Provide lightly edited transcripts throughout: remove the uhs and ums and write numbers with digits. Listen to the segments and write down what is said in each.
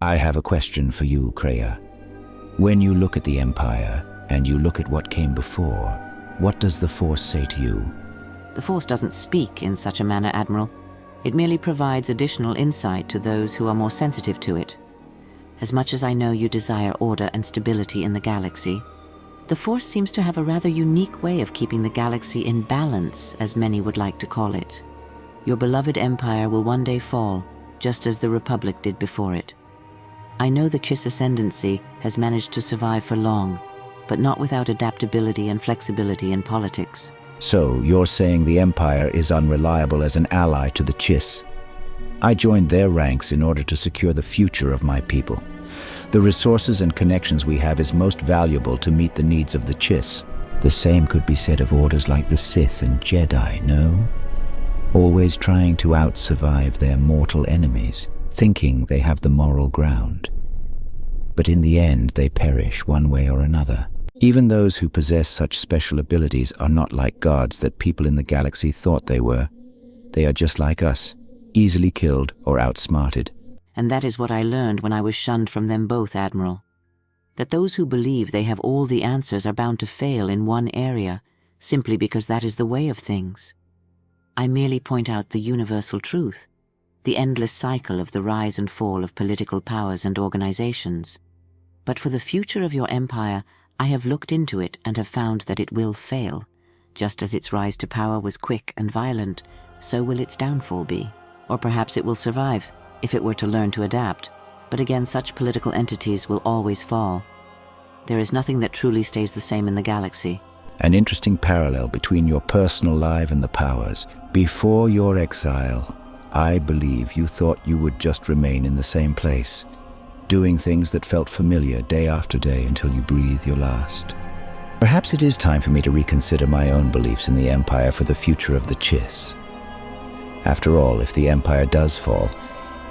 I have a question for you, Kreia. When you look at the Empire, and you look at what came before, what does the Force say to you? The Force doesn't speak in such a manner, Admiral. It merely provides additional insight to those who are more sensitive to it. As much as I know you desire order and stability in the galaxy, the Force seems to have a rather unique way of keeping the galaxy in balance, as many would like to call it. Your beloved Empire will one day fall, just as the Republic did before it. I know the Kiss ascendancy has managed to survive for long, but not without adaptability and flexibility in politics. So, you're saying the Empire is unreliable as an ally to the Chiss? I joined their ranks in order to secure the future of my people. The resources and connections we have is most valuable to meet the needs of the Chiss. The same could be said of orders like the Sith and Jedi, no? Always trying to out-survive their mortal enemies, thinking they have the moral ground. But in the end, they perish one way or another. Even those who possess such special abilities are not like gods that people in the galaxy thought they were. They are just like us, easily killed or outsmarted. And that is what I learned when I was shunned from them both, Admiral. That those who believe they have all the answers are bound to fail in one area, simply because that is the way of things. I merely point out the universal truth, the endless cycle of the rise and fall of political powers and organizations. But for the future of your empire, I have looked into it and have found that it will fail. Just as its rise to power was quick and violent, so will its downfall be. Or perhaps it will survive, if it were to learn to adapt. But again, such political entities will always fall. There is nothing that truly stays the same in the galaxy. An interesting parallel between your personal life and the powers. Before your exile, I believe you thought you would just remain in the same place, doing things that felt familiar day after day until you breathe your last. Perhaps it is time for me to reconsider my own beliefs in the Empire for the future of the Chiss. After all, if the Empire does fall,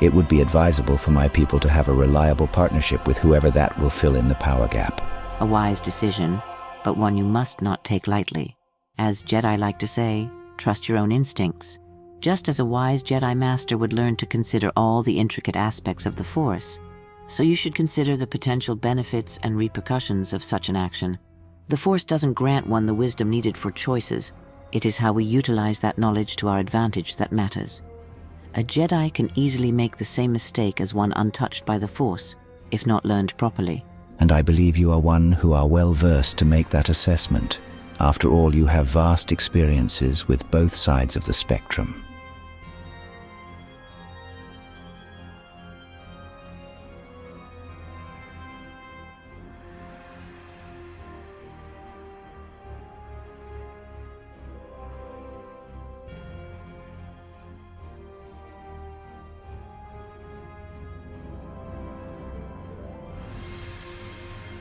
it would be advisable for my people to have a reliable partnership with whoever that will fill in the power gap. A wise decision, but one you must not take lightly. As Jedi like to say, trust your own instincts. Just as a wise Jedi Master would learn to consider all the intricate aspects of the Force, so you should consider the potential benefits and repercussions of such an action. The Force doesn't grant one the wisdom needed for choices. It is how we utilize that knowledge to our advantage that matters. A Jedi can easily make the same mistake as one untouched by the Force, if not learned properly. And I believe you are one who are well versed to make that assessment. After all, you have vast experiences with both sides of the spectrum.